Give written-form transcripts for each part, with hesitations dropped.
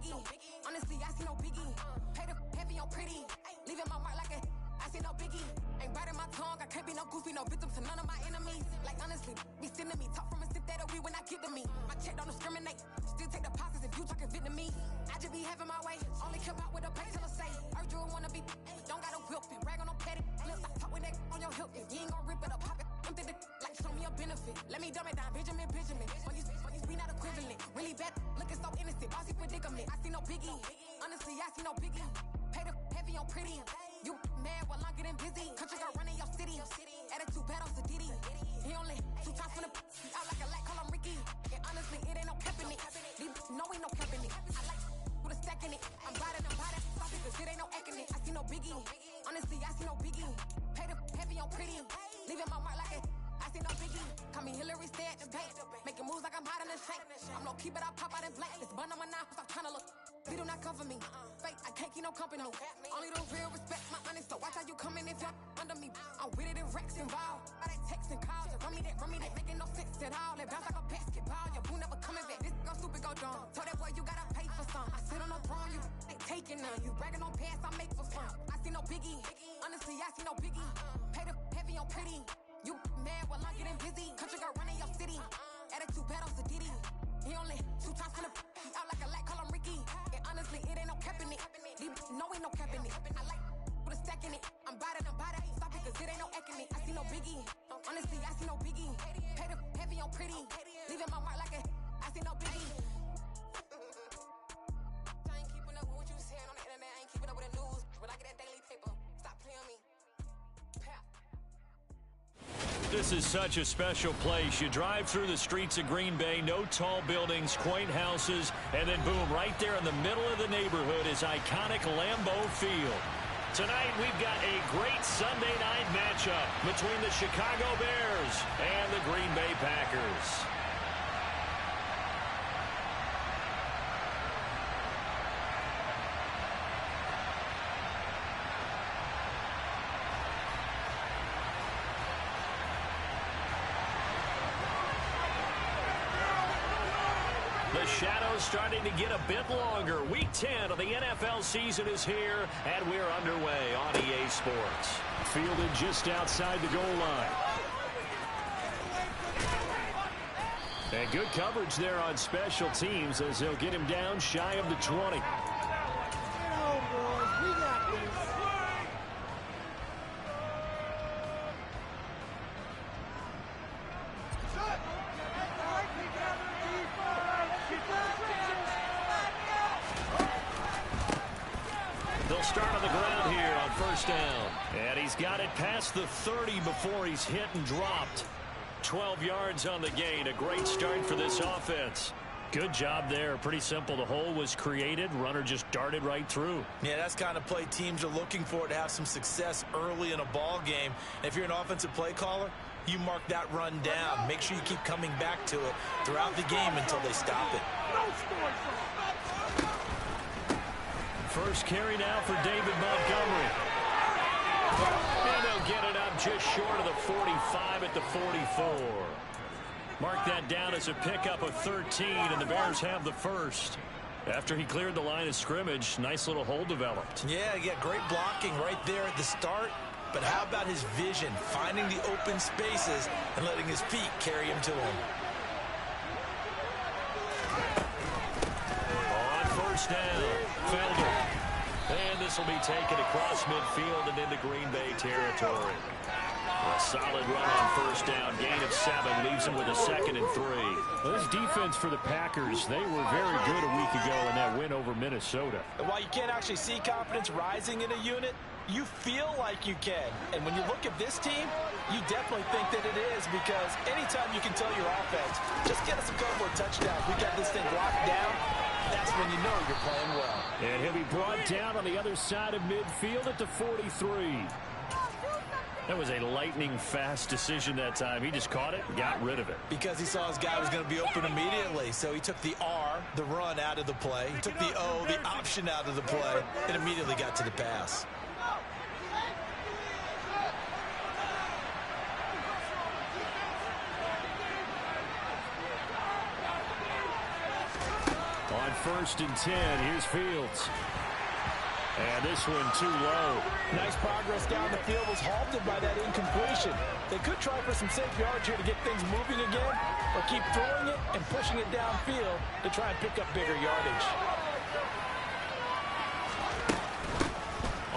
biggie. Honestly, I see no biggie. Pay the heavy on pretty. Leaving my mark like a, I see no biggie. Ain't biting my tongue, I can't be no goofy, no victim to none of my enemies. Like honestly, be sending me talk from a sip that'll be when I get to me. My check don't discriminate, still take deposits if you talking Vietnamese. I just be having my way, only come out with a pay till I say. Urge you wanna be, don't got no whip and rag on no petty. Lips, I talk with that on your hip, if you ain't gon' rip it up, pop it. Empty the like show me a benefit. Let me dumb it down, Benjamin. For you be not equivalent. Really bad, looking so innocent. Bossy predicament. I see no biggie. Honestly, I see no biggie. Pay the heavy on pretty. You mad while I'm getting busy. Country girl running your city. Attitude bad on Diddy. He only 2 times from the out like a light, call him Ricky. And honestly, it ain't no capping it. These no ain't no capping it. I like with a stack in it. I'm riding, saucy, cause it ain't no acting it. I see no biggie. Honestly, I see no biggie. Pay the heavy on pretty. Leaving my mark like a, I see no biggie. Call me Hillary, stay at the bank. Making moves like I'm hiding in shank. I'm low key, but I pop out in black. This bun on my knife, I'm trying to look. They do not cover me. Fake, I can't keep no company. Only the real respect my honest. So watch how you coming if you're under me. I'm with it and Rex involved. All that text and calls. Just run me that, making no sense at all. They bounce like a basketball. Your boo never coming back. This go stupid, go dumb. Told that boy you gotta pay for some. I sit on no throne, you ain't taking none. You bragging on pants, I make for fun. I see no biggie. Honestly, I see no biggie. Pay the heavy on pretty. You mad while I'm getting busy. Country girl running your city. Attitude bad on Diddy. He only 2 times from the out like a light, call him Ricky. And honestly, it ain't no capping it. No ain't no capping it. I like with a stack in it. I'm biting, stop it, cause it ain't no acting it. I see no biggie. Honestly, I see no biggie. Pay the heavy on pretty. Leaving my mark like a, I see no biggie. I ain't keeping up with what you saying on the internet. I ain't keeping up with the news. When I get that daily paper, stop playing me. This is such a special place. You drive through the streets of Green Bay, no tall buildings, quaint houses, and then boom, right there in the middle of the neighborhood is iconic Lambeau Field. Tonight, we've got a great Sunday night matchup between the Chicago Bears and the Green Bay Packers. The shadow's starting to get a bit longer. Week 10 of the NFL season is here, and we're underway on EA Sports. Fielded just outside the goal line. And good coverage there on special teams as they'll get him down shy of the 20. Start on the ground here on first down. And he's got it past the 30 before he's hit and dropped. 12 yards on the gain. A great start for this offense. Good job there. Pretty simple. The hole was created. Runner just darted right through. Yeah, that's kind of play teams are looking for to have some success early in a ball game. And if you're an offensive play caller, you mark that run down. Make sure you keep coming back to it throughout the game until they stop it. First carry now for David Montgomery. And they'll get it up just short of the 45 at the 44. Mark that down as a pickup of 13, and the Bears have the first. After he cleared the line of scrimmage, nice little hole developed. Yeah, great blocking right there at the start. But how about his vision, finding the open spaces and letting his feet carry him to him. On first down, Felder. And this will be taken across midfield and into Green Bay territory. A solid run on first down. Gain of 7 leaves him with a 2nd and 3. Well, this defense for the Packers, they were very good a week ago in that win over Minnesota. And while you can't actually see confidence rising in a unit, you feel like you can. And when you look at this team, you definitely think that it is, because anytime you can tell your offense, just get us a couple of touchdowns, we got this thing locked down, that's when you know you're playing well. And he'll be brought down on the other side of midfield at the 43. That was a lightning-fast decision that time. He just caught it and got rid of it. Because he saw his guy was going to be open immediately. So he took the R, the run, out of the play. He took the O, the option, out of the play, and immediately got to the pass. On first and 10. Here's Fields. And this one too low. Nice progress down the field, was halted by that incompletion. They could try for some safe yards here to get things moving again, or keep throwing it and pushing it downfield to try and pick up bigger yardage.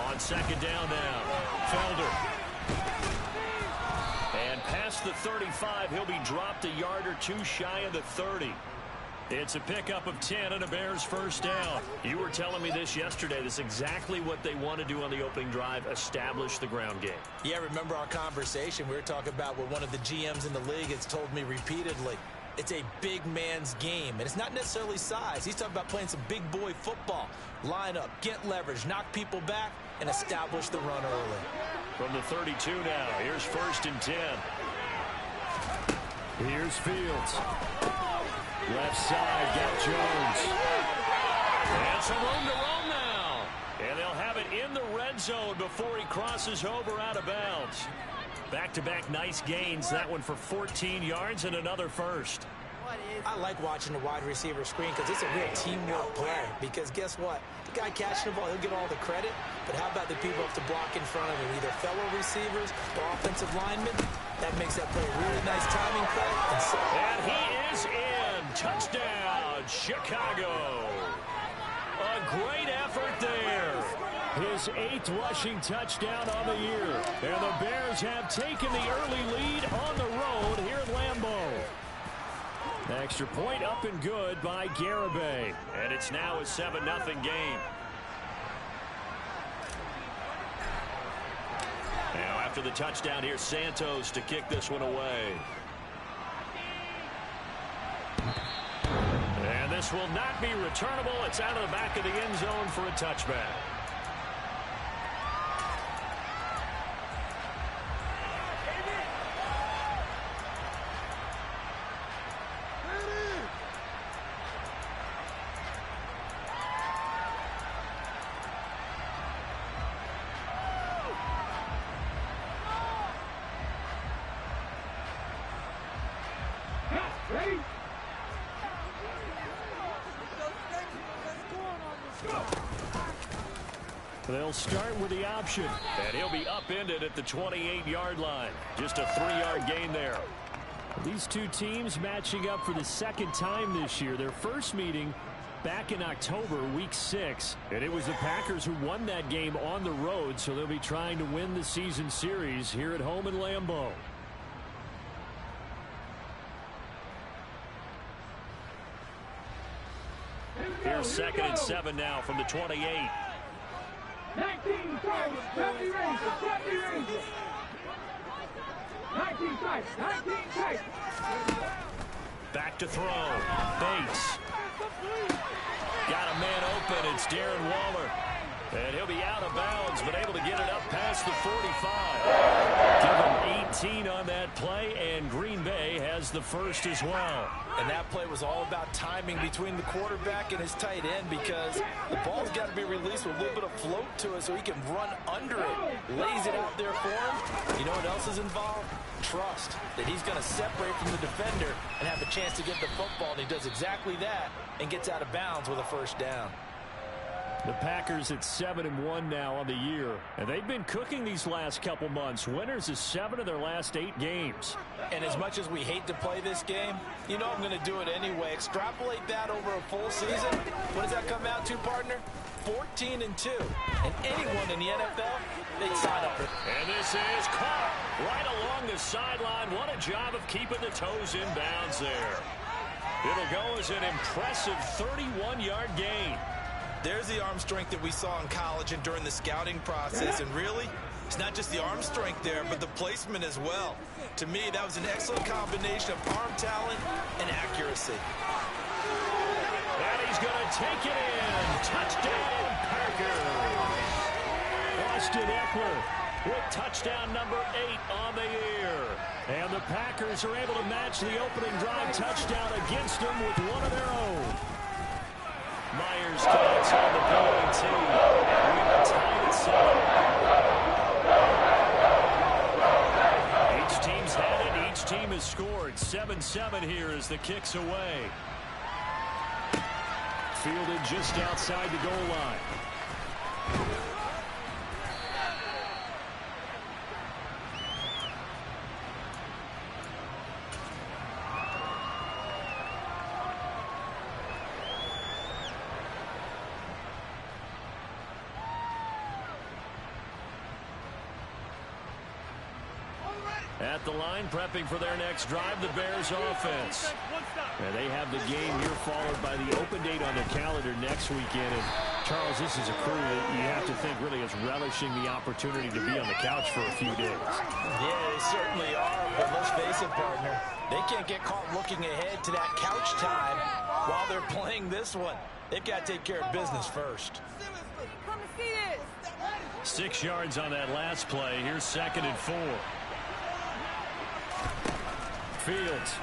On second down now, Felder. And past the 35, he'll be dropped a yard or two shy of the 30. It's a pickup of 10 and a Bears first down. You were telling me this yesterday. This is exactly what they want to do on the opening drive, establish the ground game. Yeah, remember our conversation? We were talking about what one of the GMs in the league has told me repeatedly. It's a big man's game, and it's not necessarily size. He's talking about playing some big boy football. Line up, get leverage, knock people back, and establish the run early. From the 32 now, here's first and 10. Here's Fields. Left side, got Jones. And some room to roam now. And they'll have it in the red zone before he crosses over out of bounds. Back-to-back nice gains. That one for 14 yards and another first. I like watching the wide receiver screen because it's a real teamwork play. Because guess what? The guy catching the ball, he'll get all the credit. But how about the people up to block in front of him? Either fellow receivers or offensive linemen. That makes that play a really nice timing play. And he is in. Touchdown, Chicago. A great effort there. His 8th rushing touchdown on the year. And the Bears have taken the early lead on the road here at Lambeau. The extra point up and good by Garibay. And it's now a 7-0 game. Now after the touchdown, here's Santos to kick this one away. And this will not be returnable. It's out of the back of the end zone for a touchback. They'll start with the option, and he'll be upended at the 28-yard line. Just a 3-yard gain there. These two teams matching up for the second time this year. Their first meeting back in October, week 6, and it was the Packers who won that game on the road, so they'll be trying to win the season series here at home in Lambeau. Here's 2nd and 7 now from the 28. 19 strikes, 20 Rangers, 20 Rangers. 19 strikes, 19 strikes. Back to throw. Bates. Got a man open. It's Darren Waller. And he'll be out of bounds, but able to get it up past the 45. Give him 18 on that play, and Green Bay has the first as well. And that play was all about timing between the quarterback and his tight end, because the ball's got to be released with a little bit of float to it so he can run under it. Lays it out there for him. You know what else is involved? Trust that he's going to separate from the defender and have a chance to get the football, and he does exactly that and gets out of bounds with a first down. The Packers at 7-1 now on the year, and they've been cooking these last couple months. Winners of 7 of their last 8 games. And as much as we hate to play this game, you know I'm going to do it anyway. Extrapolate that over a full season. What does that come out to, partner? 14-2. And anyone in the NFL, they'd sign up. And this is caught right along the sideline. What a job of keeping the toes in bounds there. It'll go as an impressive 31-yard gain. There's the arm strength that we saw in college and during the scouting process. And really, it's not just the arm strength there, but the placement as well. To me, that was an excellent combination of arm talent and accuracy. And he's going to take it in. Touchdown, Packers. Austin Eckler with touchdown number 8 on the year. And the Packers are able to match the opening drive touchdown against them with one of their own. Myers connects on the PAT. We're tied at 7. Each team's had it. Each team has scored. 7-7 here as the kick's away. fielded just outside the goal line. At the line, prepping for their next drive, the Bears offense. And they have the game here followed by the open date on their calendar next weekend. And Charles, this is a crew that you have to think really is relishing the opportunity to be on the couch for a few days. Yeah, they certainly are, but let's face it, partner. They can't get caught looking ahead to that couch time while they're playing this one. They've got to take care of business first. Come and see this. 6 yards on that last play. Here's 2nd and 4. Fields.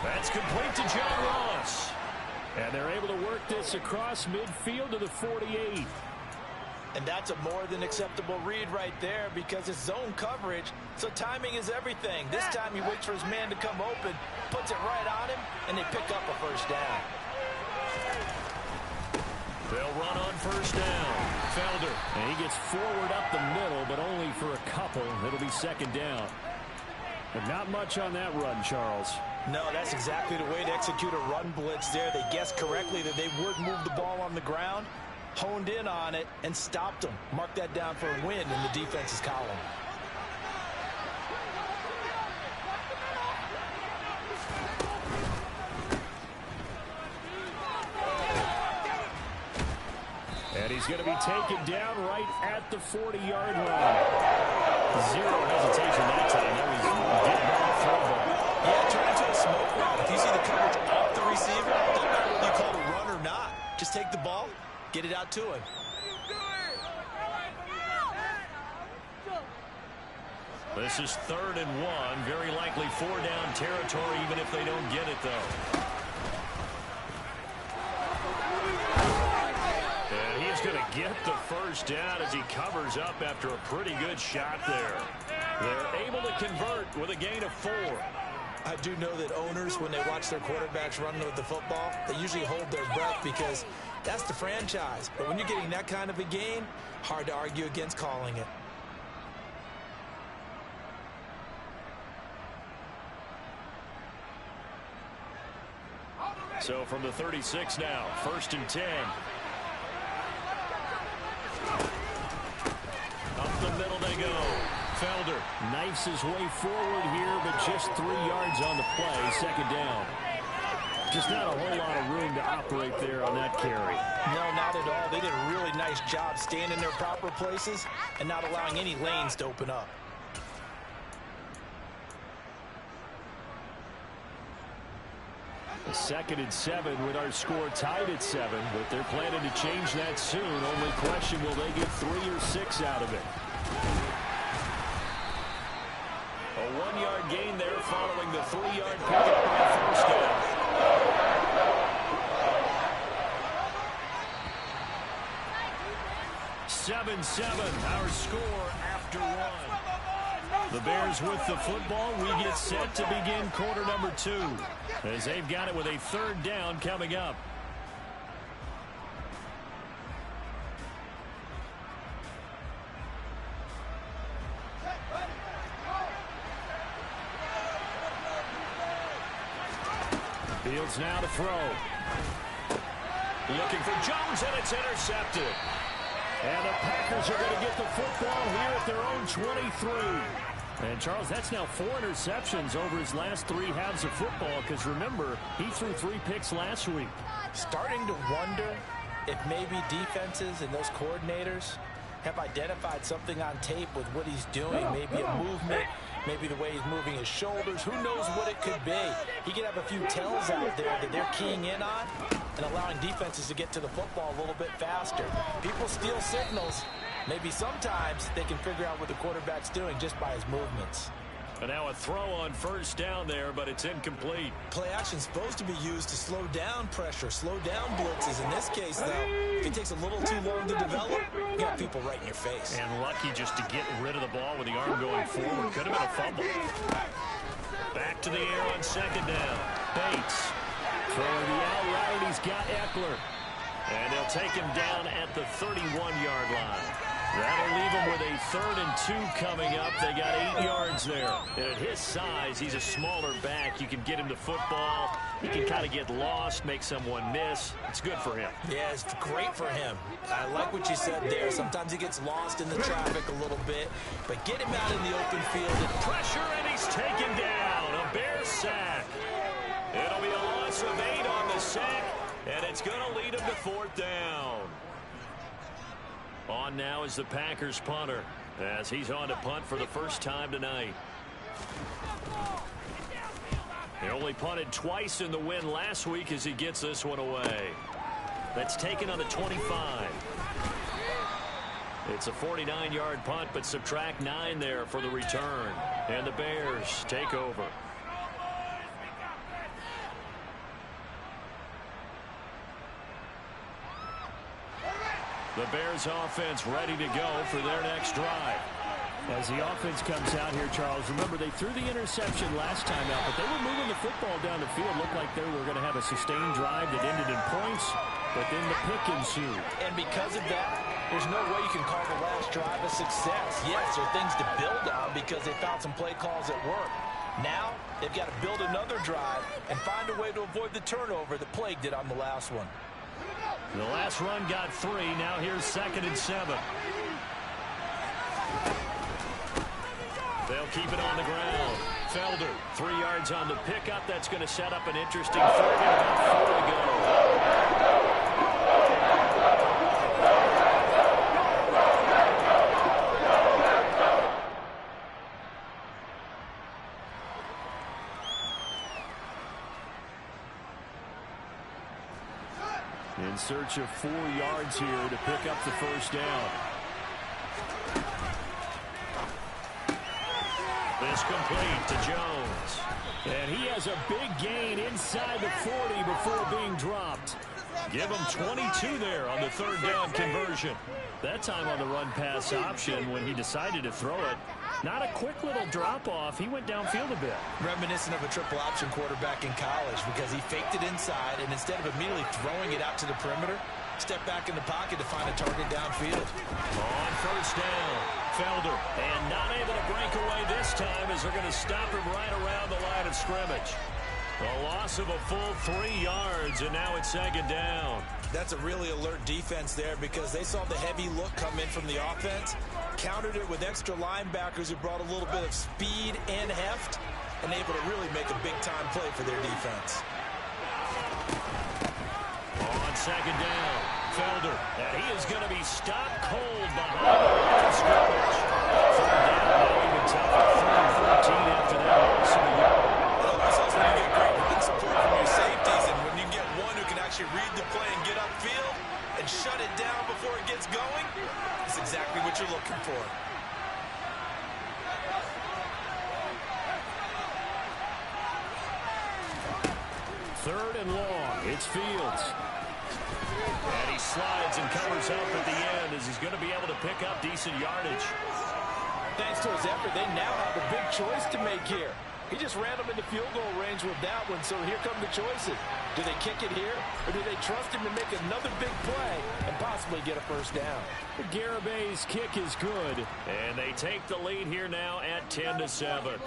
That's complete to John Ross. And they're able to work this across midfield to the 48. And that's a more than acceptable read right there because it's zone coverage, so timing is everything. This time he waits for his man to come open, puts it right on him, and they pick up a first down. They'll run on first down. Felder. And he gets forward up the middle, but only for a couple. It'll be 2nd down. But not much on that run, Charles. No, that's exactly the way to execute a run blitz there. They guessed correctly that they would move the ball on the ground, honed in on it, and stopped them. Mark that down for a win in the defense's column. And he's going to be taken down right at the 40-yard line. Zero hesitation that time. That was getting on the throw. Yeah, turn into a smoke route. If you see the coverage off the receiver, doesn't matter whether you call it a run or not. Just take the ball, get it out to him. This is 3rd and 1. Very likely 4-down territory, even if they don't get it, though. And he's going to get the first down as he covers up after a pretty good shot there. They're able to convert with a gain of 4. I do know that owners, when they watch their quarterbacks run with the football, they usually hold their breath because that's the franchise. But when you're getting that kind of a gain, hard to argue against calling it. So from the 36 now, 1st and 10. Up the middle they go. Felder knifes his way forward here, but just 3 yards on the play. 2nd down. Just not a whole lot of room to operate there on that carry. No, not at all. They did a really nice job staying in their proper places and not allowing any lanes to open up. A 2nd and 7 with our score tied at 7, but they're planning to change that soon. Only question, will they get 3 or 6 out of it? A 1-yard gain there following the 3-yard pickup on first down. Our score after 1. The Bears with the football. We get set to begin quarter number 2 as they've got it with a 3rd down coming up. Fields now to throw. Looking for Jones, and it's intercepted. And the Packers are going to get the football here at their own 23. And, Charles, that's now 4 interceptions over his last 3 halves of football because, remember, he threw 3 picks last week. Starting to wonder if maybe defenses and those coordinators have identified something on tape with what he's doing, maybe a movement, maybe the way he's moving his shoulders. Who knows what it could be? He could have a few tells out there that they're keying in on and allowing defenses to get to the football a little bit faster. People steal signals. Maybe sometimes they can figure out what the quarterback's doing just by his movements. And now a throw on first down there, but it's incomplete. Play action's supposed to be used to slow down pressure, slow down blitzes. In this case, though, if it takes a little too long to develop, you got people right in your face. And lucky just to get rid of the ball with the arm going forward. Could have been a fumble. Back to the air on 2nd down. Bates. Throwing the out route, he's got Eckler. And they'll take him down at the 31-yard line. That'll leave him with a 3rd and 2 coming up. They got 8 yards there. And at his size, he's a smaller back. You can get him the football. He can kind of get lost, make someone miss. It's good for him. Yeah, it's great for him. I like what you said there. Sometimes he gets lost in the traffic a little bit. But get him out in the open field. And pressure, and he's taken down. A Bear sack. It'll be a loss of 8 on the sack. And it's going to lead him to 4th down. On now is the Packers punter, as he's on to punt for the first time tonight. He only punted twice in the win last week as he gets this one away. That's taken on the 25. It's a 49-yard punt, but subtract 9 there for the return. And the Bears take over. The Bears offense ready to go for their next drive. As the offense comes out here, Charles, remember they threw the interception last time out, but they were moving the football down the field. Looked like they were going to have a sustained drive that ended in points, but then the pick ensued. And because of that, there's no way you can call the last drive a success. Yes, there are things to build on because they found some play calls that work. Now, they've got to build another drive and find a way to avoid the turnover that plagued it on the last one. The last run got 3. Now here's 2nd and 7. They'll keep it on the ground. Felder, 3 yards on the pickup. That's going to set up an interesting 3rd and about 4 to go. In search of 4 yards here to pick up the first down. This complete to Jones. And he has a big gain inside the 40 before being dropped. Give him 22 there on the 3rd down conversion. That time on the run-pass option when he decided to throw it. Not a quick little drop-off. He went downfield a bit. Reminiscent of a triple option quarterback in college because he faked it inside, and instead of immediately throwing it out to the perimeter, stepped back in the pocket to find a target downfield. On 1st down, Felder. And not able to break away this time as they're going to stop him right around the line of scrimmage. A loss of a full 3 yards, and now it's 2nd down. That's a really alert defense there because they saw the heavy look come in from the offense, countered it with extra linebackers who brought a little bit of speed and heft, and able to really make a big-time play for their defense. On 2nd down, Felder, and he is going to be stopped cold behind the line of scrimmage. 3rd down, now even tougher, 3rd and 14 after that loss of a yard. When you get great run support from your safeties, and when you get one who can actually read the play and get upfield and shut it down before it gets going, it's exactly what you're looking for. Third and long. It's Fields. And he slides and covers up at the end as he's going to be able to pick up decent yardage. Thanks to his effort, they now have a big choice to make here. He just ran them into field goal range with that one, so here come the choices. Do they kick it here, or do they trust him to make another big play and possibly get a first down? Garabay's kick is good, and they take the lead here now at 10-7.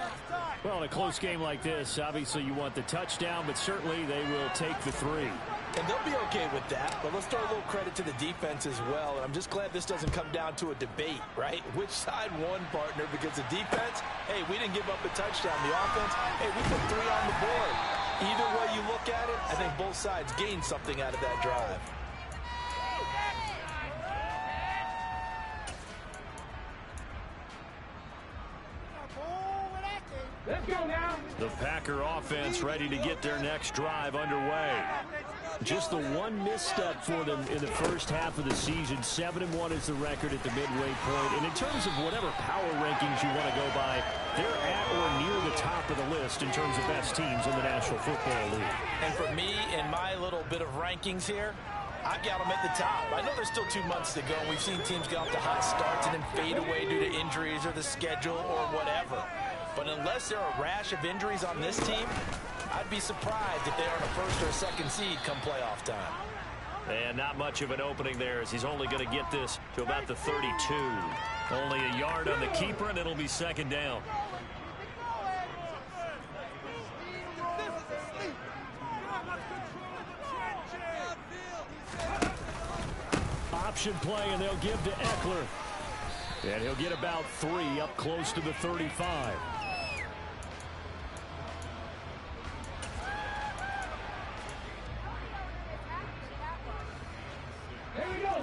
Well, in a close game like this, obviously you want the touchdown, but certainly they will take the 3. And they'll be okay with that, but let's throw a little credit to the defense as well. And I'm just glad this doesn't come down to a debate, right? Which side won, partner? Because the defense, hey, we didn't give up a touchdown. The offense, hey, we put 3 on the board. Either way you look at it, I think both sides gained something out of that drive. Let's go now. The Packer offense ready to get their next drive underway. Just the one misstep for them in the first half of the season. 7-1 is the record at the midway point. And in terms of whatever power rankings you want to go by, they're at or near the top of the list in terms of best teams in the National Football League. And for me, in my little bit of rankings here, I've got them at the top. I know there's still 2 months to go, and we've seen teams get off to hot starts and then fade away due to injuries or the schedule or whatever. But unless there are a rash of injuries on this team, I'd be surprised if they aren't a first or a second seed come playoff time. And not much of an opening there, as he's only going to get this to about the 32. Only a yard on the keeper, and it'll be second down. Option play, and they'll give to Eckler. And he'll get about 3 up close to the 35. Here we go.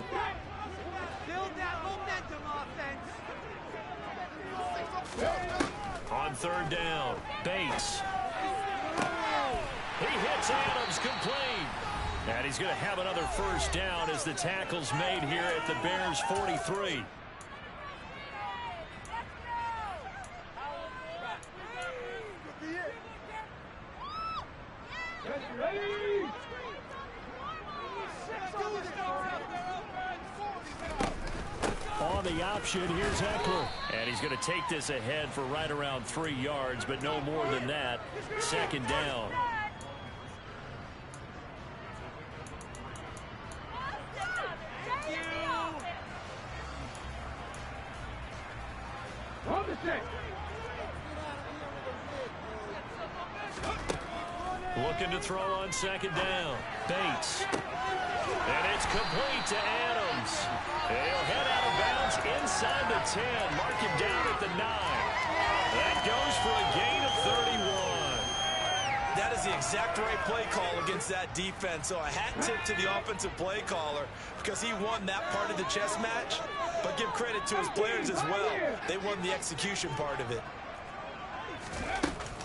Build that momentum offense. On third down, Bates. He hits Adams complete. And he's going to have another first down as the tackle's made here at the Bears' 43. Ready? On the option, here's Eckler. And he's going to take this ahead for right around 3 yards, but no more than that. Second down. On the set. Looking to throw on second down. Bates. And it's complete to Adams. And he'll head out of bounds inside the 10. Mark him down at the 9. That goes for a gain of 31. That is the exact right play call against that defense. So a hat tip to the offensive play caller because he won that part of the chess match. But give credit to his players as well. They won the execution part of it.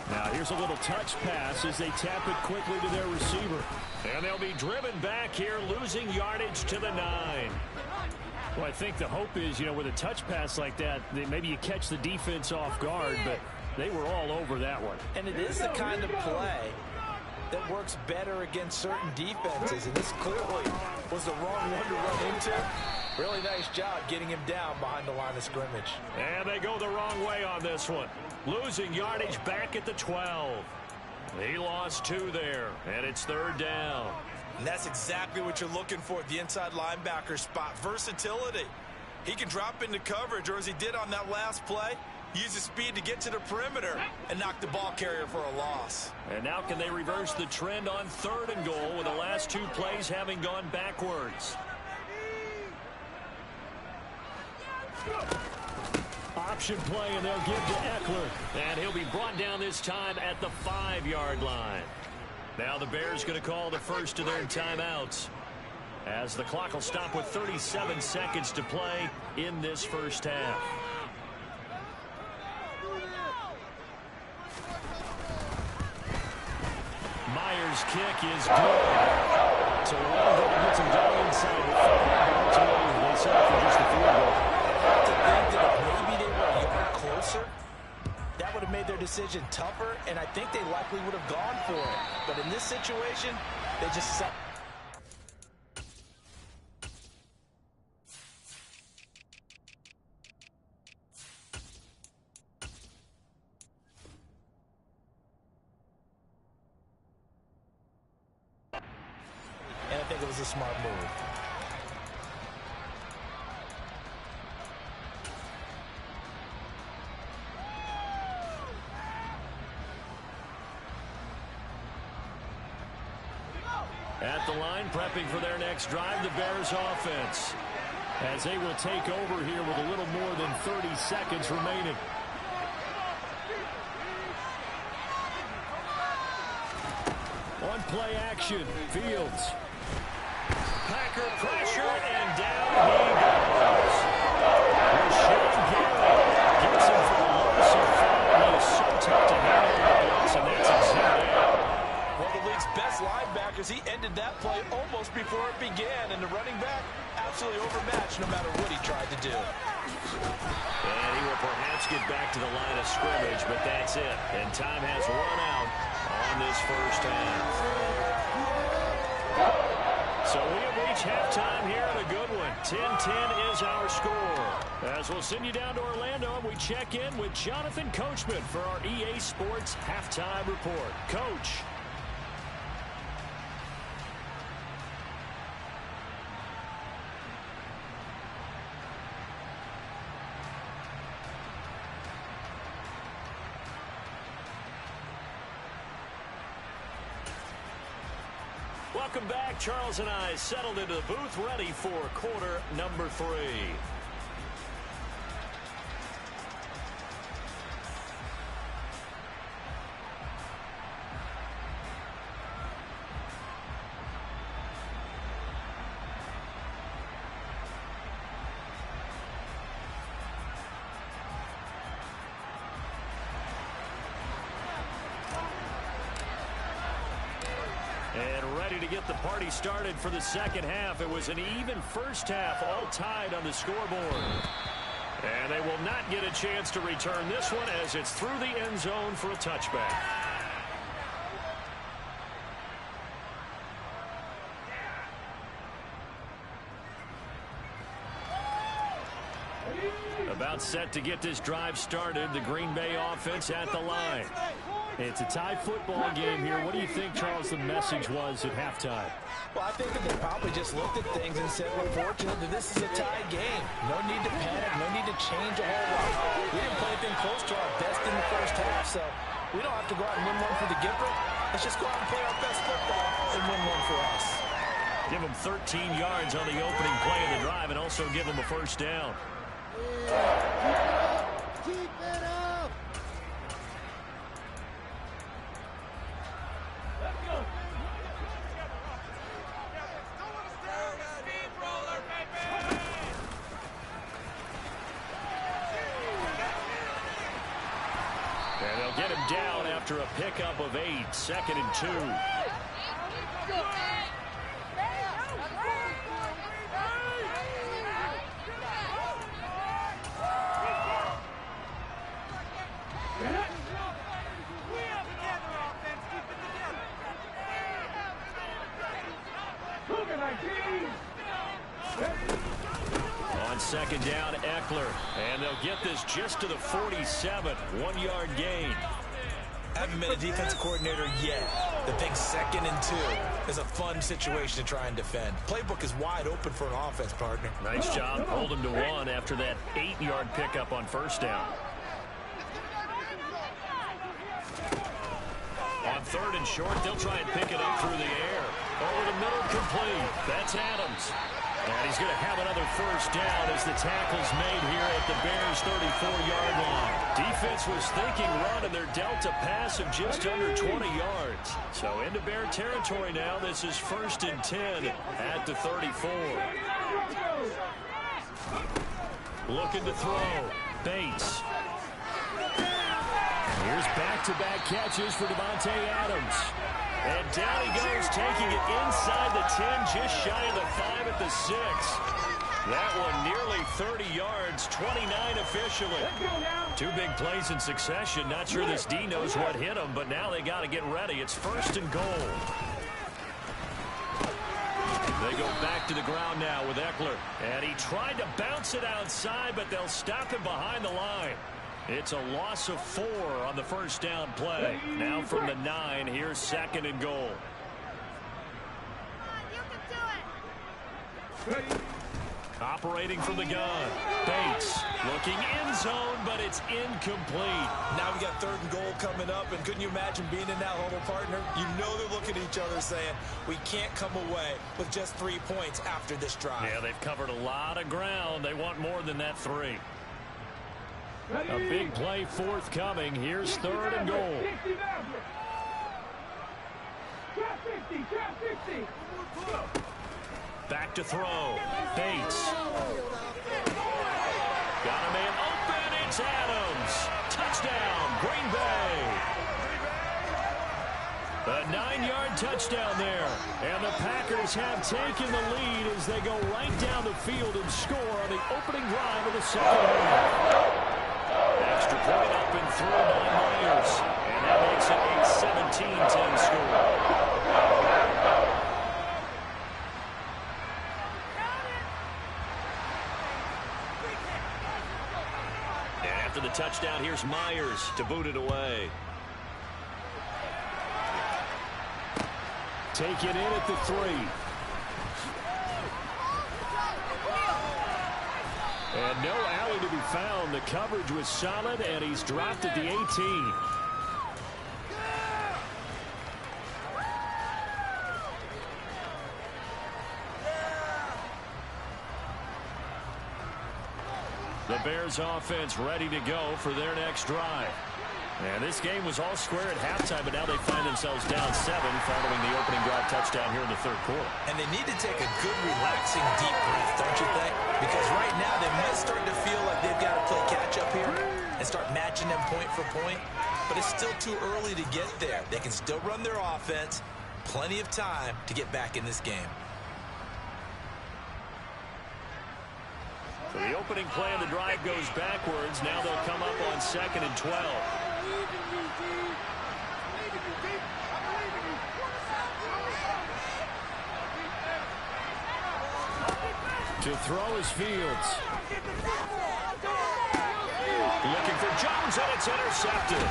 Now here's a little touch pass as they tap it quickly to their receiver. And they'll be driven back here, losing yardage to the 9. Well, I think the hope is, with a touch pass like that, maybe you catch the defense off guard, but they were all over that one. And it is the kind of play that works better against certain defenses, and this clearly was the wrong one to run into. Really nice job getting him down behind the line of scrimmage. And they go the wrong way on this one. Losing yardage back at the 12. He lost 2 there, and it's third down. And that's exactly what you're looking for at the inside linebacker spot. Versatility. He can drop into coverage, or as he did on that last play, use his speed to get to the perimeter and knock the ball carrier for a loss. And now can they reverse the trend on third and goal with the last 2 plays having gone backwards? Option play, and they'll give to Eckler. And he'll be brought down this time at the 5-yard line. Now the Bears going to call the first of their timeouts, as the clock will stop with 37 seconds to play in this first half. Myers' kick is good. So Longo gets him down inside the 5. Ultimately, they settle for just a field goal. To think that if maybe they were a yard closer, that would have made their decision tougher, and I think they likely would have gone for it. But in this situation, they just set. And I think it was a smart move. At the line, prepping for their next drive, the Bears offense, as they will take over here with a little more than 30 seconds remaining. On play action, Fields. Packer pressure, and down he goes. Rashan Gary gets him for a loss of 5. He is so tough to handle the blitz, and that's exactly it. One of the league's best linebackers, he ended that play almost before it began, and the running back absolutely overmatched no matter what he tried to do. And he will perhaps get back to the line of scrimmage, but that's it. And time has run out on this first half. So we have reached halftime here in a good one. 10-10 is our score. As we'll send you down to Orlando, and we check in with Jonathan Coachman for our EA Sports Halftime Report. Coach. Welcome back. Charles and I settled into the booth, ready for quarter number 3. And ready to get the party started for the second half. It was an even first half, all tied on the scoreboard. And they will not get a chance to return this one as it's through the end zone for a touchback. About set to get this drive started. The Green Bay offense at the line. It's a tie football game here. What do you think, Charles, the message was at halftime? Well, I think that they probably just looked at things and said, we're fortunate that this is a tie game. No need to panic, no need to change a whole lot. We didn't play anything close to our best in the first half, so we don't have to go out and win one for the giver. Let's just go out and play our best football and win one for us. Give them 13 yards on the opening play of the drive and also give them a first down. Keep it up! And they'll get him down after a pickup of 8, 2nd and 2. On second down, Eckler. And they'll get this just to the 47. 1-yard gain. Haven't been a defense coordinator yet. The big 2nd and 2 is a fun situation to try and defend. Playbook is wide open for an offense, partner. Nice job. Hold him to 1 after that 8-yard pickup on first down. On 3rd and short, they'll try and pick it up through the air. Over the middle, complete. That's Adams. And he's going to have another first down as the tackle's made here at the Bears' 34-yard line. Defense was thinking run, and they're dealt a pass of just under 20 yards. So into Bear territory now. This is 1st and 10 at the 34. Looking to throw. Bates. Here's back-to-back catches for Davante Adams. And down he goes, taking it inside the 10, just shy of the 5 at the 6. That one nearly 30 yards, 29 officially. 2 big plays in succession. Not sure this D knows what hit him, but now they got to get ready. It's 1st and goal. They go back to the ground now with Eckler. And he tried to bounce it outside, but they'll stop him behind the line. It's a loss of 4 on the first down play. Now from the 9, here's 2nd and goal. Operating from the gun. Bates looking end zone, but it's incomplete. Now we got 3rd and goal coming up, and couldn't you imagine being in that huddle, partner? You know they're looking at each other saying, we can't come away with just 3 points after this drive. Yeah, they've covered a lot of ground. They want more than that 3. A big play forthcoming. Here's 3rd and goal. Back to throw. Bates. Got a man open. It's Adams. Touchdown, Green Bay. A 9-yard touchdown there. And the Packers have taken the lead as they go right down the field and score on the opening drive of the second half. Extra point up and through by Myers. And that makes it a 17-10 score. After the touchdown, here's Myers to boot it away. Take it in at the 3. And no alley to be found. The coverage was solid, and he's dropped at the 18. The Bears offense ready to go for their next drive. And this game was all square at halftime, but now they find themselves down 7 following the opening drive touchdown here in the third quarter. And they need to take a good, relaxing, deep breath, don't you think? Because right now they might start to feel like they've got to play catch-up here and start matching them point for point. But it's still too early to get there. They can still run their offense. Plenty of time to get back in this game. So the opening play of the drive goes backwards. Now they'll come up on 2nd and 12. To throw is Fields. Looking for Jones, and it's intercepted.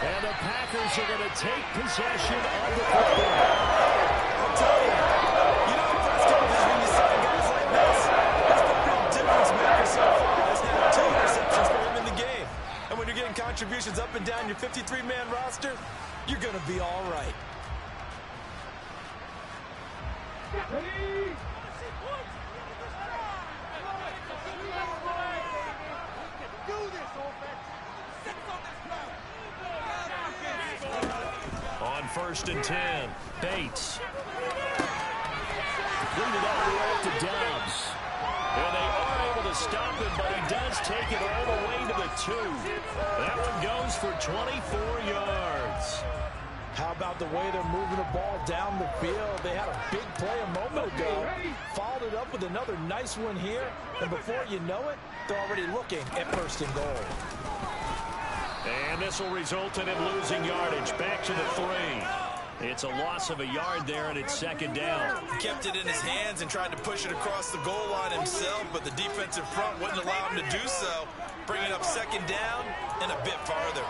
And the Packers are going to take possession of the football. I'll tell you, press conference when you sign guys like this. That's the real difference maker so far. Has had 2 interceptions for him in the game. And when you're getting contributions up and down your 53-man roster, you're going to be all right. On 1st and 10, Bates. Lead it all the way up to Dobbs. And they are able to stop him, but he does take it all the way to the 2. That one goes for 24 yards. How about the way they're moving the ball down the field? They had a big play a moment ago. Followed it up with another nice one here. And before you know it, they're already looking at 1st and goal. And this will result in him losing yardage. Back to the 3. It's a loss of a yard there, and it's 2nd down. He kept it in his hands and tried to push it across the goal line himself, but the defensive front wouldn't allow him to do so. Bringing up 2nd down and a bit farther.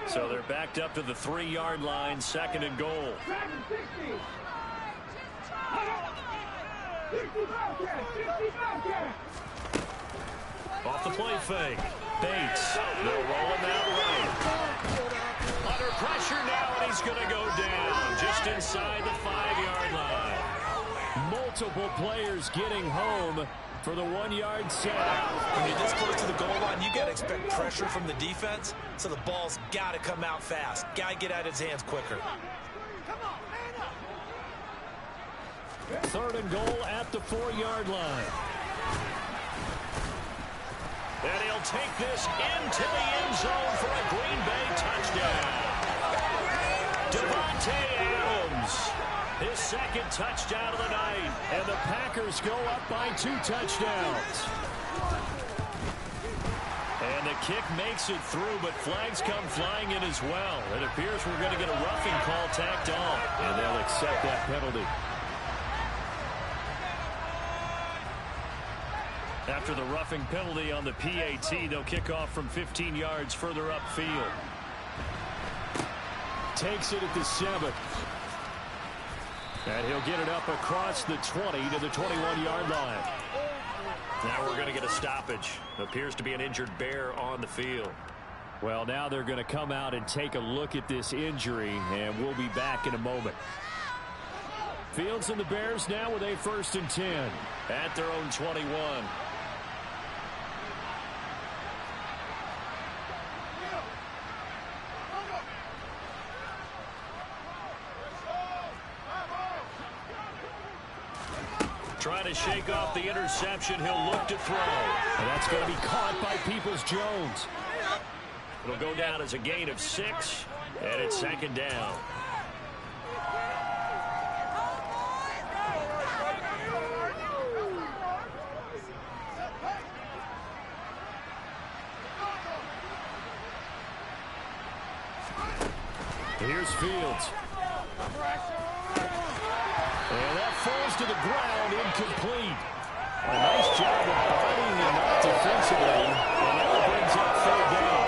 So they're backed up to the 3-yard line, 2nd and goal. Off the play fake. Bates. They'll roll him out right. Under pressure now, and he's going to go down just inside the 5-yard line. Multiple players getting home for the 1-yard sack. When you're this close to the goal line, you got to expect pressure from the defense, so the ball's got to come out fast. Got to get out of his hands quicker. 3rd and goal at the 4-yard line. And he'll take this into the end zone for a Green Bay touchdown. Devontae Adams, his 2nd touchdown of the night. And the Packers go up by 2 touchdowns. And the kick makes it through, but flags come flying in as well. It appears we're going to get a roughing call tacked on. And they'll accept that penalty. After the roughing penalty on the PAT, they'll kick off from 15 yards further upfield. Takes it at the 7. And he'll get it up across the 20 to the 21-yard line. Now we're going to get a stoppage. Appears to be an injured Bear on the field. Well, now they're going to come out and take a look at this injury, and we'll be back in a moment. Fields and the Bears now with a 1st and 10. At their own 21. Trying to shake off the interception. He'll look to throw. And that's going to be caught by Peoples-Jones. It'll go down as a gain of 6, and it's 2nd down. Here's Fields. And that falls to the ground, incomplete. A nice job of bodying him up defensively, and now it brings up third down.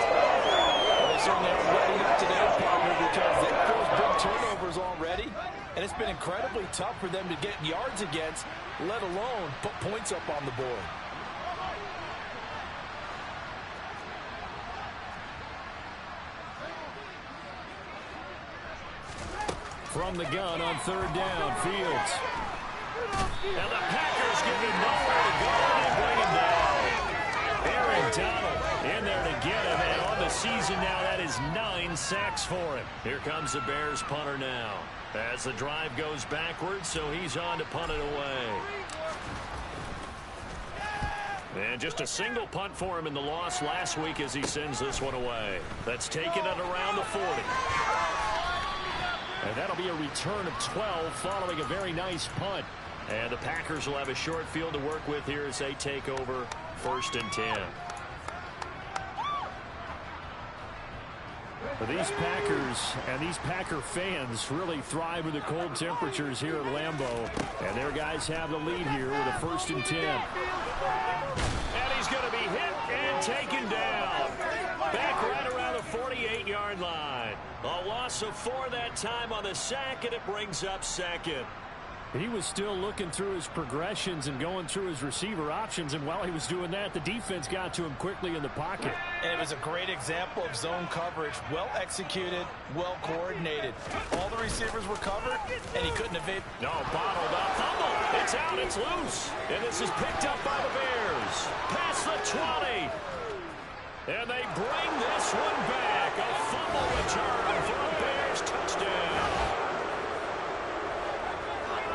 Well, they certainly are ready up to their partner because they've forced big turnovers already, and it's been incredibly tough for them to get yards against, let alone put points up on the board. From the gun on third down, Fields. And the Packers give him nowhere to go and bring him down. Aaron Donald in there to get him, and on the season now, that is 9 sacks for him. Here comes the Bears punter now. As the drive goes backwards, so he's on to punt it away. And just a single punt for him in the loss last week as he sends this one away. That's taken at around the 40. And that'll be a return of 12 following a very nice punt. And the Packers will have a short field to work with here as they take over 1st and 10. But these Packers and these Packer fans really thrive with the cold temperatures here at Lambeau. And their guys have the lead here with a 1st and 10. And he's going to be hit and taken down. Back right around the 48-yard line. A loss of 4 that time on the sack, and it brings up 2nd. He was still looking through his progressions and going through his receiver options, and while he was doing that, the defense got to him quickly in the pocket. And it was a great example of zone coverage. Well executed, well coordinated. All the receivers were covered, and he couldn't evade. No, bottled up. Fumble. It's out. It's loose. And this is picked up by the Bears. Past the 20. And they bring this one back. A fumble return for a Bears touchdown.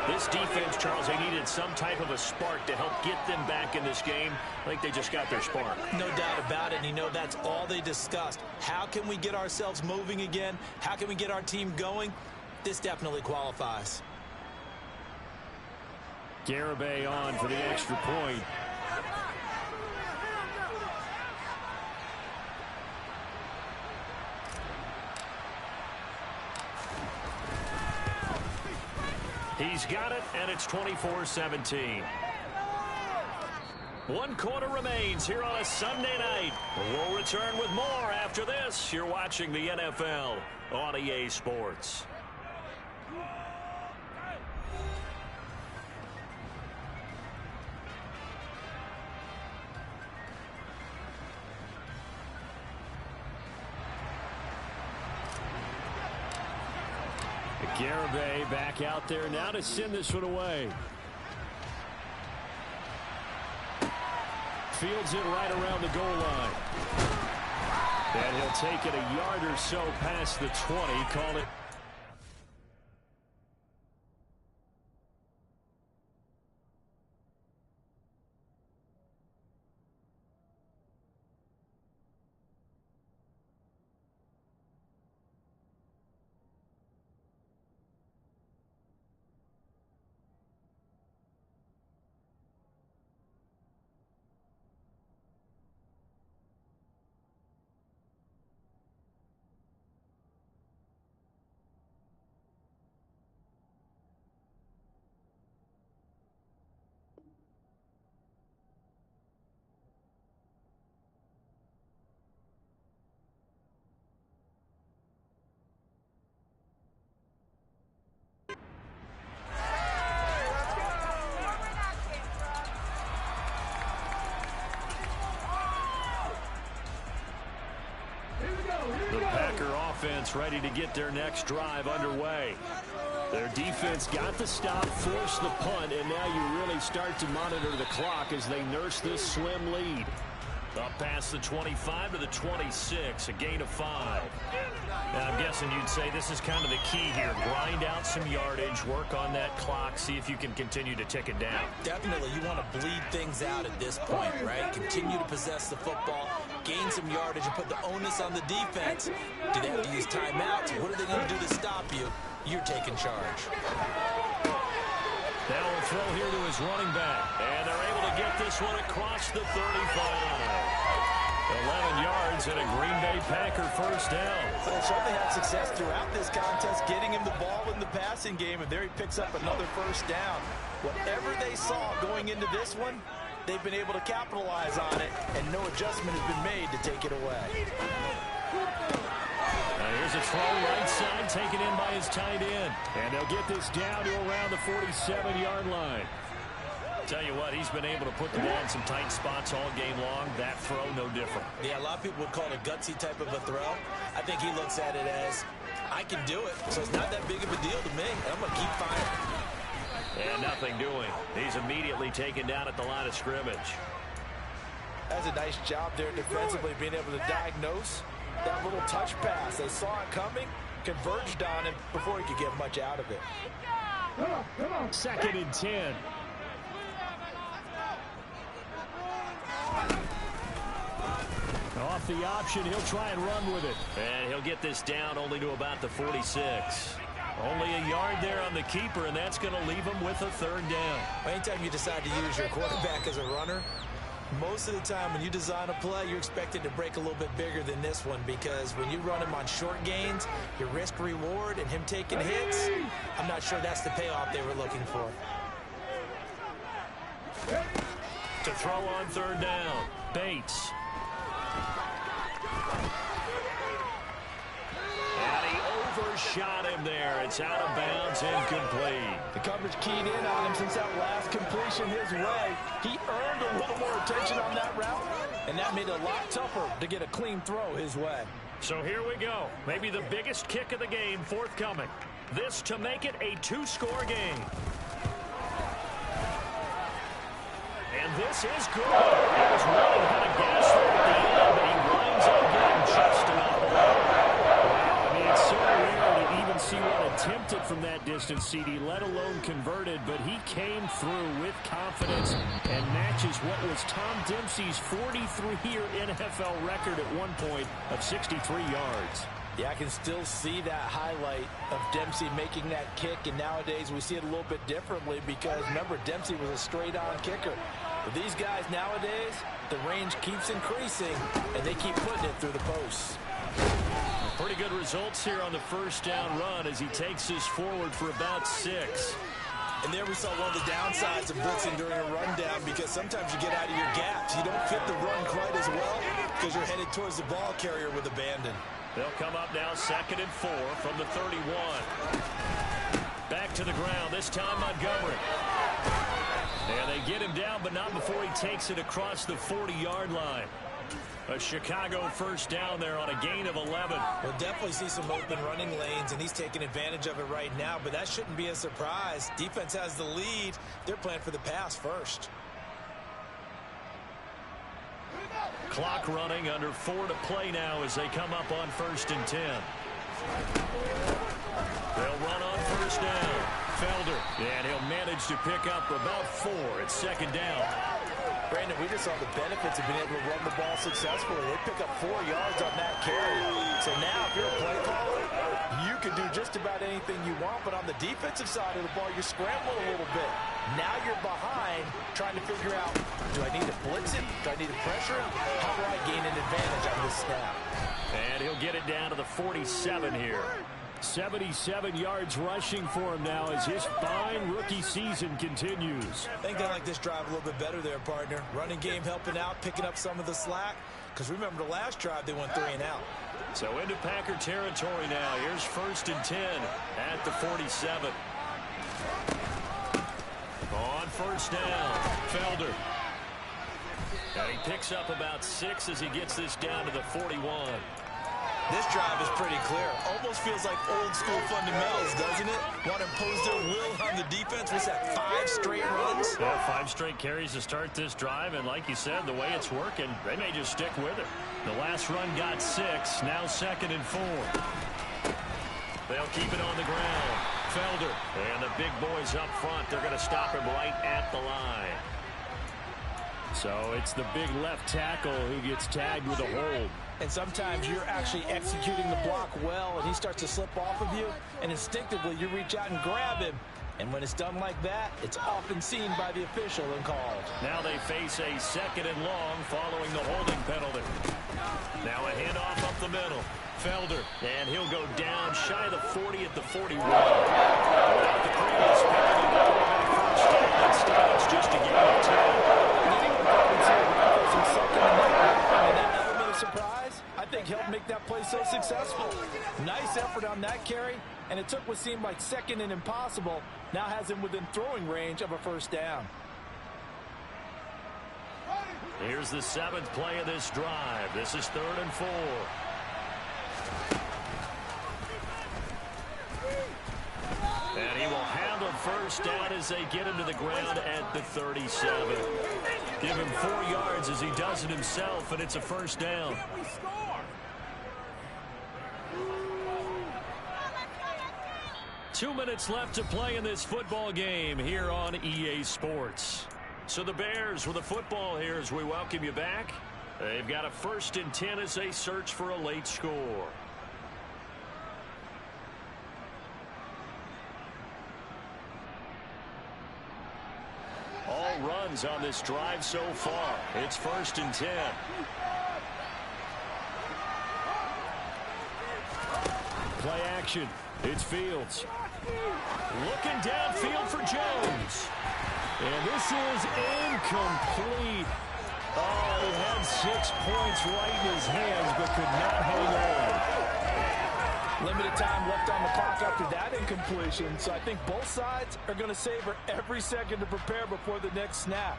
This defense, Charles, they needed some type of a spark to help get them back in this game. I think they just got their spark. No doubt about it, and you know that's all they discussed. How can we get ourselves moving again? How can we get our team going? This definitely qualifies. Garibay on for the extra point. He's got it, and it's 24-17. 1 quarter remains here on a Sunday night. We'll return with more after this. You're watching the NFL on EA Sports. Garibay back out there now to send this one away. Fields it right around the goal line. And he'll take it a yard or so past the 20. Call it. The Packer offense ready to get their next drive underway. Their defense got the stop, forced the punt, and now you really start to monitor the clock as they nurse this slim lead. Up past the 25 to the 26, a gain of 5. Now, I'm guessing you'd say this is kind of the key here. Grind out some yardage, work on that clock, see if you can continue to tick it down. Definitely, you want to bleed things out at this point, right? Continue to possess the football, gain some yardage, and put the onus on the defense. Do they have to use timeouts? What are they going to do to stop you? You're taking charge. Now we'll throw here to his running back. And they're able to get this one across the 35. 11 yards ends in a Green Bay Packer first down. Well, they certainly had success throughout this contest, getting him the ball in the passing game, and there he picks up another first down. Whatever they saw going into this one, they've been able to capitalize on it, and no adjustment has been made to take it away. Here's a throw right side, taken in by his tight end. And they'll get this down to around the 47-yard line. Tell you what, he's been able to put the ball in some tight spots all game long. That throw, no different. Yeah, a lot of people would call it a gutsy type of a throw. I think he looks at it as, I can do it, so it's not that big of a deal to me. I'm going to keep firing. And nothing doing. He's immediately taken down at the line of scrimmage. That's a nice job there defensively, being able to diagnose that little touch pass. They saw it coming, converged on him before he could get much out of it. Second and 10. Off the option, he'll try and run with it. And he'll get this down only to about the 46. Only a yard there on the keeper, and that's going to leave him with a third down. Anytime you decide to use your quarterback as a runner, most of the time when you design a play, you're expected to break a little bit bigger than this one, because when you run him on short gains, your risk reward and him taking hits, I'm not sure that's the payoff they were looking for. To throw on third down, Bates. And he overshot him there. It's out of bounds, incomplete. The coverage keyed in on him since that last completion his way. He earned a little more attention on that route, and that made it a lot tougher to get a clean throw his way. So here we go. Maybe the biggest kick of the game forthcoming. This to make it a two-score game. And this is good. He was running out of gas there at the end, but he winds up getting just enough. Wow, I mean, it's so rare to even see one attempted from that distance, CD, let alone converted, but he came through with confidence and matches what was Tom Dempsey's 43-year NFL record at one point of 63 yards. Yeah, I can still see that highlight of Dempsey making that kick, and nowadays we see it a little bit differently because, remember, Dempsey was a straight-on kicker. But these guys nowadays, the range keeps increasing, and they keep putting it through the posts. Pretty good results here on the first down run as he takes us forward for about 6. And there we saw one of the downsides of blitzing during a rundown, because sometimes you get out of your gaps. You don't fit the run quite as well because you're headed towards the ball carrier with abandon. They'll come up now 2nd and 4 from the 31. Back to the ground, this time Montgomery. And they get him down, but not before he takes it across the 40-yard line. A Chicago first down there on a gain of 11. We'll definitely see some open running lanes, and he's taking advantage of it right now, but that shouldn't be a surprise. Defense has the lead. They're playing for the pass first. Clock running, under 4 to play now as they come up on 1st and 10. They'll run on first down. Felder, and he'll manage to pick up about 4 at 2nd down. Brandon, we just saw the benefits of being able to run the ball successfully. They pick up 4 yards on that carry. So now if you're a play caller, you can do just about anything you want, but on the defensive side of the ball, you're scrambling a little bit. Now you're behind, trying to figure out, do I need to blitz him? Do I need to pressure him? How do I gain an advantage on this snap? And he'll get it down to the 47 here. 77 yards rushing for him now as his fine rookie season continues. I think they like this drive a little bit better there, partner. Running game helping out, picking up some of the slack. Because remember, the last drive, they went 3 and out. So into Packer territory now. Here's 1st and 10 at the 47. On first down, Felder. And he picks up about 6 as he gets this down to the 41. This drive is pretty clear. Almost feels like old school fundamentals, doesn't it? Want to impose their will on the defense. What's that, 5 straight runs? Yeah, 5 straight carries to start this drive, and like you said, the way it's working, they may just stick with it. The last run got 6, now 2nd and 4. They'll keep it on the ground. Felder, and the big boys up front, they're going to stop him right at the line. So it's the big left tackle who gets tagged with a hold. And sometimes you're actually executing the block well, and he starts to slip off of you, and instinctively you reach out and grab him. And when it's done like that, it's often seen by the official and called. Now they face a 2nd and long following the holding penalty. Now a the middle. Felder, and he'll go down shy of the 40 at the 41. Without the previous penalty, that would have been a first down. Instead, it's just a gain of 10. Anyone can see Rifles in second and 9. And that element of surprise, I think, helped make that play so successful. Nice effort on that carry, and it took what seemed like second and impossible. Now has him within throwing range of a first down. Here's the 7th play of this drive. This is 3rd and 4. And he will have a first down as they get him to the ground at the 37. Give him 4 yards as he does it himself, and it's a first down. 2 minutes left to play in this football game here on EA Sports. So the Bears with the football here as we welcome you back. They've got a 1st and 10 as they search for a late score. All runs on this drive so far. It's 1st and 10. Play action. It's Fields. Looking downfield for Jones. And this is incomplete. Oh, he had 6 points right in his hands, but could not hang on. Limited time left on the clock after that incompletion, so I think both sides are going to savor every second to prepare before the next snap.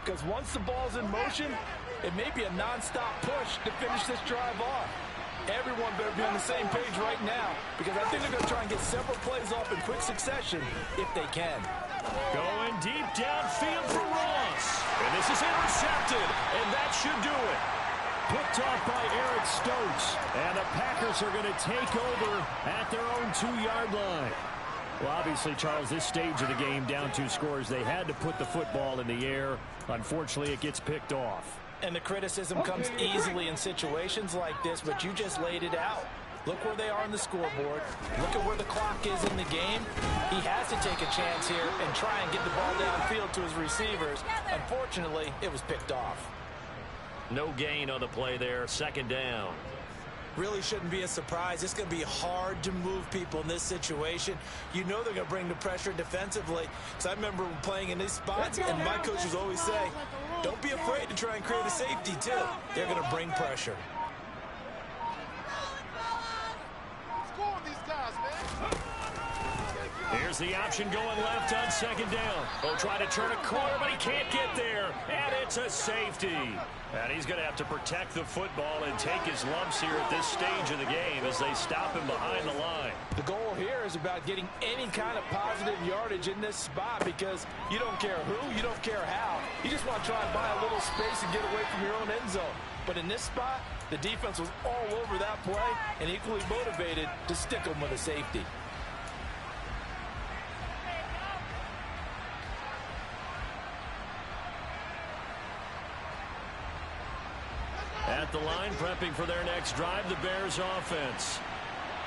Because once the ball's in motion, it may be a nonstop push to finish this drive off. Everyone better be on the same page right now, because I think they're going to try and get several plays off in quick succession if they can. Going deep downfield for Ross. And this is intercepted, and that should do it. Picked off by Eric Stokes. And the Packers are going to take over at their own 2-yard line. Well, obviously, Charles, this stage of the game, down 2 scores, they had to put the football in the air. Unfortunately, it gets picked off. And the criticism comes easily in situations like this, but you just laid it out. Look where they are on the scoreboard. Look at where the clock is in the game. He has to take a chance here and try and get the ball downfield to his receivers. Unfortunately, it was picked off. No gain on the play there. 2nd down. Really shouldn't be a surprise. It's going to be hard to move people in this situation. You know they're going to bring the pressure defensively. Because I remember playing in these spots, and my coaches always say, don't be afraid to try and create a safety, too. They're going to bring pressure. Here's the option going left on 2nd down. He'll try to turn a corner, but he can't get there. And it's a safety. And he's going to have to protect the football and take his lumps here at this stage of the game as they stop him behind the line. The goal here is about getting any kind of positive yardage in this spot, because you don't care who, you don't care how. You just want to try and buy a little space and get away from your own end zone. But in this spot, the defense was all over that play and equally motivated to stick them with a safety. At the line, prepping for their next drive, the Bears offense.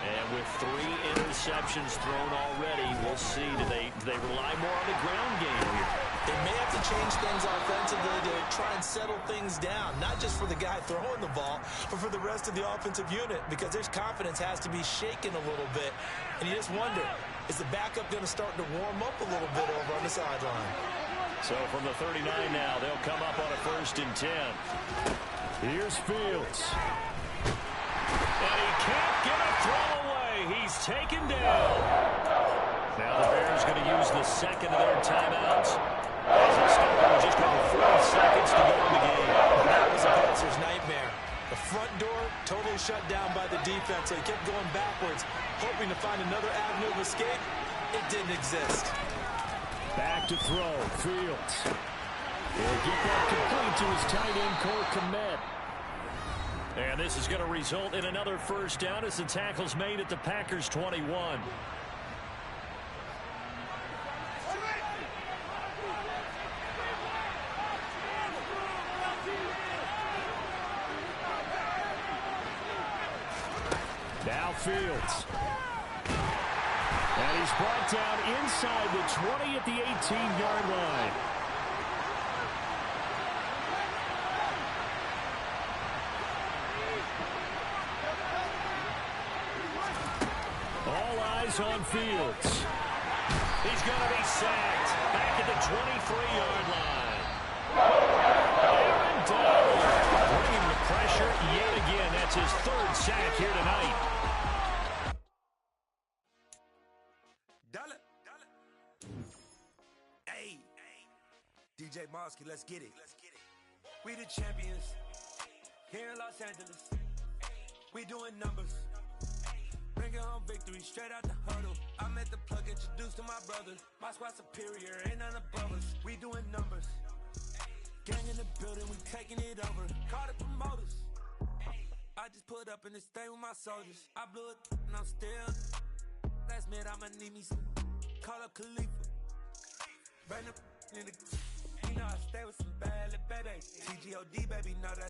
And with 3 interceptions thrown already, we'll see. Do they rely more on the ground game here? They may have to change things offensively to try and settle things down, not just for the guy throwing the ball, but for the rest of the offensive unit, because their confidence has to be shaken a little bit. And you just wonder, is the backup going to start to warm up a little bit over on the sideline? So from the 39 now, they'll come up on a 1st and 10. Here's Fields. And he can't get a throw away. He's taken down. Now the Bears going to use the 2nd of their timeouts. As it's stopped with just over 40 seconds to go in the game. That was a passer's nightmare. The front door totally shut down by the defense. So he kept going backwards, hoping to find another avenue of escape. It didn't exist. Back to throw. Fields. He'll get that complete to his tight end, Cole Kmet. And this is going to result in another first down as the tackle's made at the Packers' 21. Now Fields. And he's brought down inside the 20 at the 18-yard line. All eyes on Fields. He's going to be sacked back at the 23-yard line. Aaron Donald bringing the pressure yet again. That's his third sack here tonight. Hey, DJ Mosky, let's get it. We the champions here in Los Angeles. We doing numbers. Bringing home victory straight out the huddle. I'm at the plug, introduced to my brother. My squad superior, ain't none above us. We doing numbers. Gang in the building, we taking it over. Call the promoters. I just put up in this thing with my soldiers. I blew it and I'm still. Last minute I'ma need me some. Call up Khalifa. Bring the in the. You know I stay with some bad little baby. TGOD baby, know that.